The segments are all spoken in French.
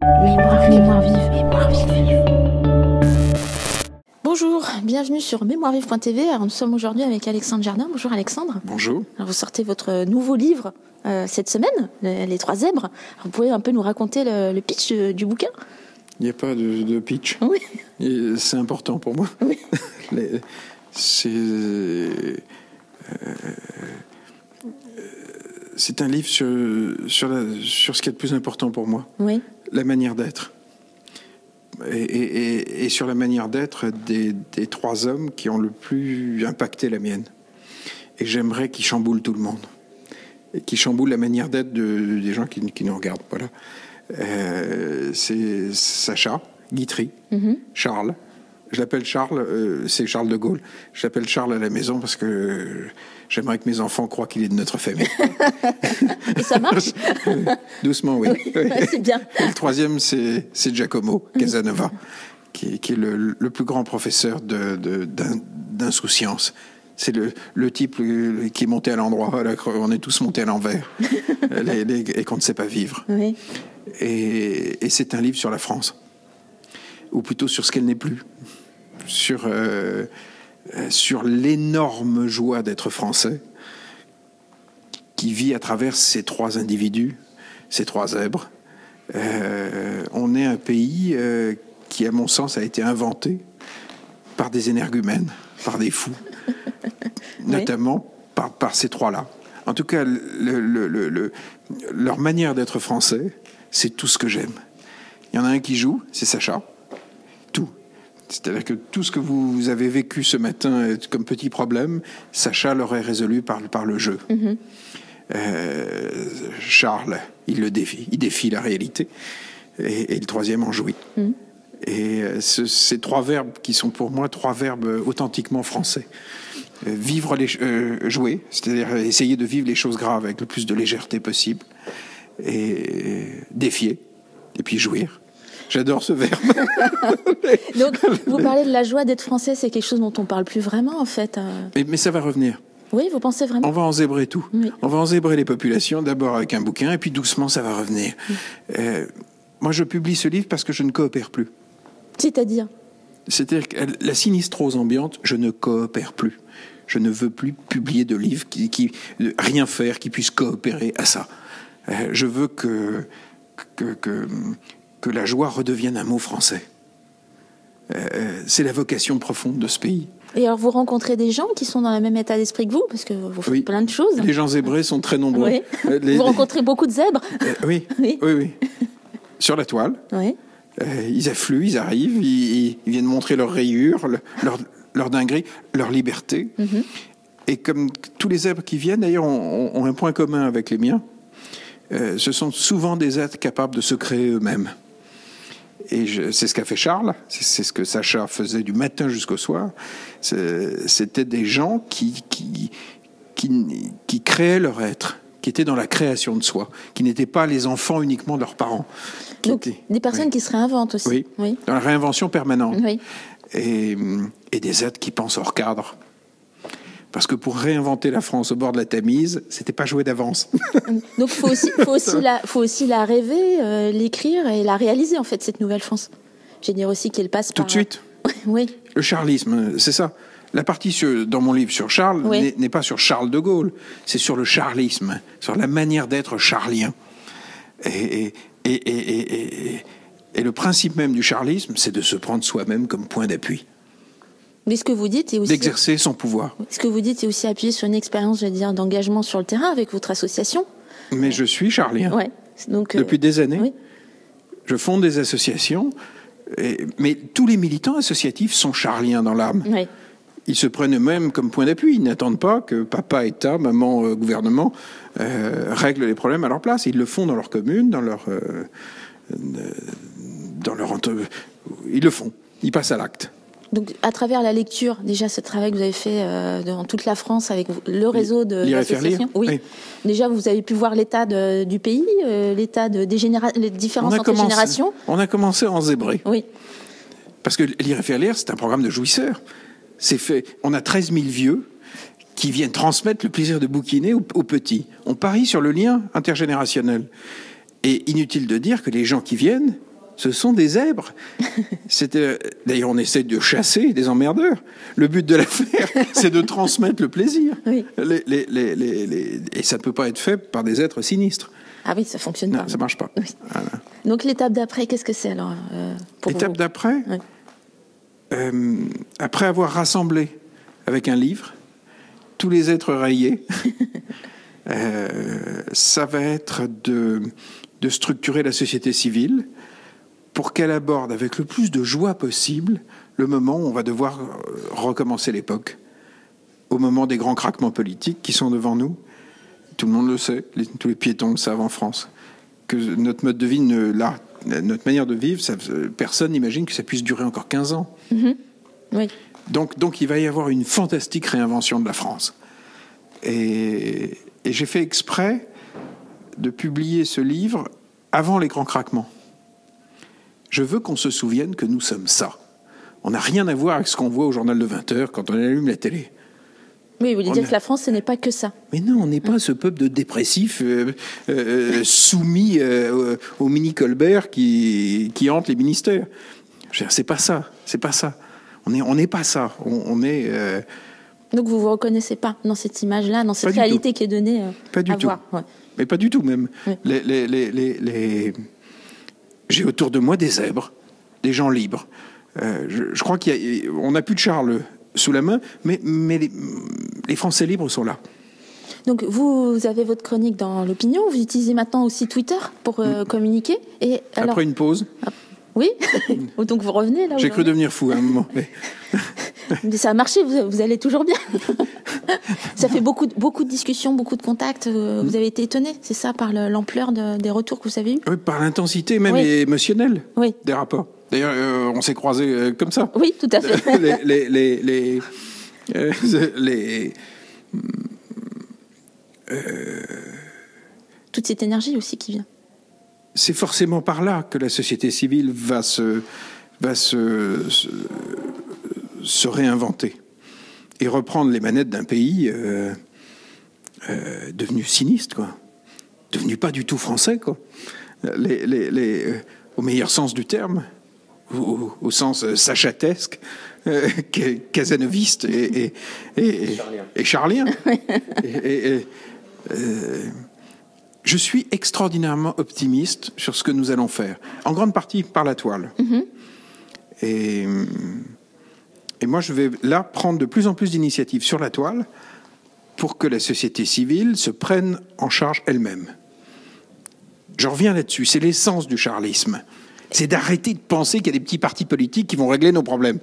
Mémoire vive, mémoire vive. Bonjour, bienvenue sur mémoirevive.tv. Alors, nous sommes aujourd'hui avec Alexandre Jardin. Bonjour Alexandre. Bonjour. Alors, vous sortez votre nouveau livre cette semaine, Les Trois Zèbres. Alors, vous pouvez un peu nous raconter le pitch du bouquin? Il n'y a pas de pitch. Oui. C'est important pour moi. Oui. C'est un livre sur ce qui est le plus important pour moi. Oui. La manière d'être. Et sur la manière d'être des trois hommes qui ont le plus impacté la mienne. Et j'aimerais qu'ils chamboulent tout le monde. Et qu'ils chamboulent la manière d'être des gens qui nous regardent. Voilà. C'est Sacha Guitry, Charles. Je l'appelle Charles, c'est Charles de Gaulle. Je l'appelle Charles à la maison parce que j'aimerais que mes enfants croient qu'il est de notre famille. Et ça marche? Doucement, oui. C'est bien. Et le troisième, c'est Giacomo Casanova, qui est le plus grand professeur d'insouciance. C'est le type qui est monté à l'endroit, on est tous montés à l'envers, et qu'on ne sait pas vivre. Oui. Et c'est un livre sur la France, ou plutôt sur ce qu'elle n'est plus, sur l'énorme joie d'être français, qui vit à travers ces trois individus, ces trois zèbres. On est un pays qui, à mon sens, a été inventé par des énergumènes, par des fous, notamment par ces trois-là. En tout cas, leur manière d'être français, c'est tout ce que j'aime. Il y en a un qui joue, c'est Sacha. Tout. C'est-à-dire que tout ce que vous avez vécu ce matin comme petit problème, Sacha l'aurait résolu par le jeu. Charles, il le défie. Il défie la réalité. Et le troisième en jouit. Et ces trois verbes qui sont pour moi trois verbes authentiquement français. Jouer, c'est-à-dire essayer de vivre les choses graves avec le plus de légèreté possible. Et défier. Et puis jouir. J'adore ce verbe. Donc, vous parlez de la joie d'être français, c'est quelque chose dont on parle plus vraiment, en fait. Mais ça va revenir. Oui, vous pensez vraiment? On va enzébrer tout. Oui. On va enzébrer les populations, d'abord avec un bouquin, et puis doucement, ça va revenir. Moi, je publie ce livre parce que je ne coopère plus. C'est-à-dire? C'est-à-dire que la sinistrose ambiante, je ne coopère plus. Je ne veux plus publier de livres qui rien faire, qui puissent coopérer à ça. Je veux que la joie redevienne un mot français. C'est la vocation profonde de ce pays. Et alors, vous rencontrez des gens qui sont dans le même état d'esprit que vous, parce que vous faites plein de choses. Les gens zébrés sont très nombreux. Oui. Vous rencontrez beaucoup de zèbres. Oui. Sur la toile. Oui. Ils affluent, ils arrivent, ils viennent montrer leurs rayures, leur dinguerie, leur liberté. Et comme tous les zèbres qui viennent, d'ailleurs, ont un point commun avec les miens. Ce sont souvent des êtres capables de se créer eux-mêmes. Et c'est ce qu'a fait Charles, c'est ce que Sacha faisait du matin jusqu'au soir. C'était des gens qui créaient leur être, qui étaient dans la création de soi, qui n'étaient pas les enfants uniquement de leurs parents. Donc, des personnes qui se réinventent aussi. Oui, dans la réinvention permanente. Oui. Et des êtres qui pensent hors cadre. Parce que pour réinventer la France au bord de la Tamise, c'était pas joué d'avance. Donc faut aussi la rêver, l'écrire et la réaliser en fait, cette nouvelle France. Je veux dire aussi qu'elle passe tout par... de suite. Oui. Le charlisme, c'est ça. La partie dans mon livre sur Charles n'est pas sur Charles de Gaulle, c'est sur le charlisme, sur la manière d'être charlien. Et le principe même du charlisme, c'est de se prendre soi-même comme point d'appui. Mais ce que vous dites est aussi... D'exercer son pouvoir. Ce que vous dites est aussi appuyé sur une expérience, je veux dire, d'engagement sur le terrain avec votre association. Mais je suis charlien. Ouais. Donc, depuis des années. Oui. Je fonde des associations, mais tous les militants associatifs sont charliens dans l'âme. Oui. Ils se prennent eux-mêmes comme point d'appui. Ils n'attendent pas que papa, État, maman, gouvernement règlent les problèmes à leur place. Ils le font dans leur commune, dans leur ils le font. Ils passent à l'acte. Donc, à travers la lecture, déjà ce travail que vous avez fait dans toute la France avec le réseau de l'association, oui. Déjà, vous avez pu voir l'état du pays, l'état les différences entre générations. On a commencé à enzébrer. Oui. Parce que Lire et faire lire, c'est un programme de jouisseurs. C'est fait. On a 13 000 vieux qui viennent transmettre le plaisir de bouquiner aux petits. On parie sur le lien intergénérationnel. Et inutile de dire que les gens qui viennent, Ce sont des zèbres. D'ailleurs, on essaie de chasser des emmerdeurs. Le but de l'affaire, c'est de transmettre le plaisir. Oui. Et ça ne peut pas être fait par des êtres sinistres. Ah oui, ça ne fonctionne pas. Ça ne marche pas. Oui. Voilà. Donc l'étape d'après, qu'est-ce que c'est alors pour L'étape d'après, après avoir rassemblé avec un livre tous les êtres rayés, ça va être de structurer la société civile pour qu'elle aborde avec le plus de joie possible le moment où on va devoir recommencer l'époque, au moment des grands craquements politiques qui sont devant nous. Tout le monde le sait, tous les piétons le savent en France, que notre mode de vie, notre manière de vivre, personne n'imagine que ça puisse durer encore 15 ans. Mm-hmm. Oui. Donc il va y avoir une fantastique réinvention de la France. Et j'ai fait exprès de publier ce livre avant les grands craquements. Je veux qu'on se souvienne que nous sommes ça. On n'a rien à voir avec ce qu'on voit au journal de 20h quand on allume la télé. Oui, vous voulez dire que la France, ce n'est pas que ça. Mais non, on n'est pas ce peuple de dépressifs soumis au mini-Colbert qui hante les ministères. C'est pas ça, c'est pas ça. On n'est pas ça. On est... Donc vous ne vous reconnaissez pas dans cette image-là, dans cette réalité qui est donnée pas du à tout. voir. Ouais. Mais pas du tout même. Oui. J'ai autour de moi des zèbres, des gens libres. Je crois qu'on n'a plus de Charles sous la main, mais les Français libres sont là. Donc vous avez votre chronique dans l'opinion, vous utilisez maintenant aussi Twitter pour communiquer. Et alors, après une pause. Oui, donc vous revenez là. J'ai cru devenir fou à un moment. Mais ça a marché, vous allez toujours bien. Ça fait beaucoup de discussions, beaucoup de contacts. Vous avez été étonné, c'est ça, par l'ampleur des retours que vous avez eus? Oui, par l'intensité même émotionnelle des rapports. D'ailleurs, on s'est croisés comme ça. Oui, tout à fait. Toute cette énergie aussi qui vient. C'est forcément par là que la société civile va se réinventer et reprendre les manettes d'un pays devenu sinistre, quoi. Devenu pas du tout français, quoi. Au meilleur sens du terme, au sens sachatesque, casanoviste et charlien. Je suis extraordinairement optimiste sur ce que nous allons faire, en grande partie par la toile. Mm-hmm. Et moi, je vais là prendre de plus en plus d'initiatives sur la toile pour que la société civile se prenne en charge elle-même. Je reviens là-dessus, c'est l'essence du charlisme. C'est d'arrêter de penser qu'il y a des petits partis politiques qui vont régler nos problèmes.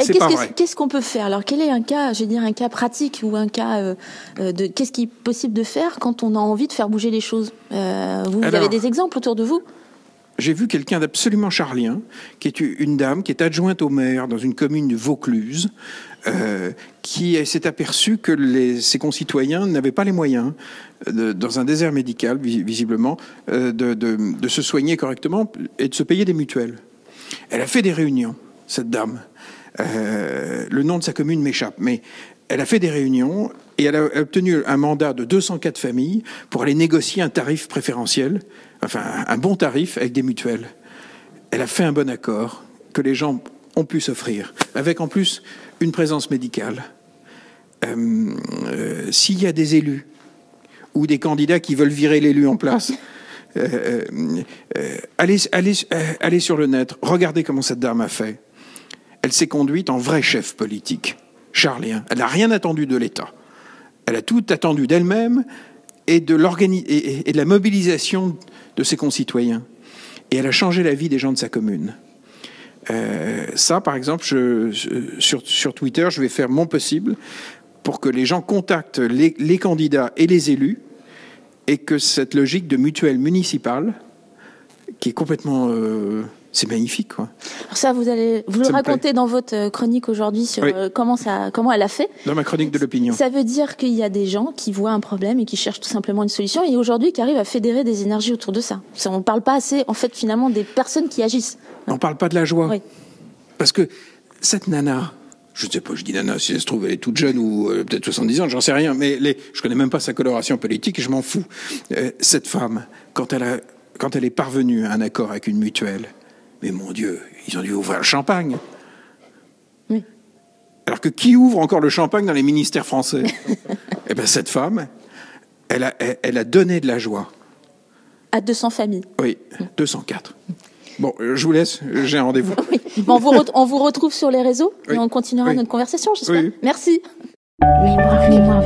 C'est pas vrai. Qu'est-ce qu'on peut faire? Alors, quel est un cas pratique ou un cas qu'est-ce qui est possible de faire quand on a envie de faire bouger les choses? Vous avez des exemples autour de vous? J'ai vu quelqu'un d'absolument charlien, qui est une dame qui est adjointe au maire dans une commune de Vaucluse, qui s'est aperçue que ses concitoyens n'avaient pas les moyens, dans un désert médical, visiblement, de se soigner correctement et de se payer des mutuelles. Elle a fait des réunions, cette dame. Le nom de sa commune m'échappe, mais elle a fait des réunions et elle a obtenu un mandat de 204 familles pour aller négocier un tarif préférentiel, enfin un bon tarif avec des mutuelles. Elle a fait un bon accord que les gens ont pu s'offrir, avec en plus une présence médicale. S'il y a des élus ou des candidats qui veulent virer l'élu en place, allez sur le net, regardez comment cette dame a fait. Elle s'est conduite en vrai chef politique, charlien. Elle n'a rien attendu de l'État. Elle a tout attendu d'elle-même et de la mobilisation de ses concitoyens. Et elle a changé la vie des gens de sa commune. Ça, par exemple, sur Twitter, je vais faire mon possible pour que les gens contactent les candidats et les élus et que cette logique de mutuelle municipale, qui est complètement... c'est magnifique, quoi. Alors ça, vous le racontez dans votre chronique aujourd'hui sur comment elle a fait. Dans ma chronique de l'opinion. Ça veut dire qu'il y a des gens qui voient un problème et qui cherchent tout simplement une solution et aujourd'hui qui arrivent à fédérer des énergies autour de ça. On ne parle pas assez, en fait, finalement, des personnes qui agissent. On ne parle pas de la joie. Oui. Parce que cette nana, je ne sais pas, je dis nana, si elle se trouve, elle est toute jeune ou peut-être 70 ans, j'en sais rien, mais je ne connais même pas sa coloration politique et je m'en fous. Cette femme, quand elle est parvenue à un accord avec une mutuelle, Mais mon Dieu, ils ont dû ouvrir le champagne. Oui. Alors que qui ouvre encore le champagne dans les ministères français? Eh bien, cette femme, elle a donné de la joie. À 200 familles. Oui, 204. Bon, je vous laisse, j'ai un rendez-vous. Oui. Bon, on vous retrouve sur les réseaux et on continuera notre conversation, j'espère. Oui. Merci. Mémoire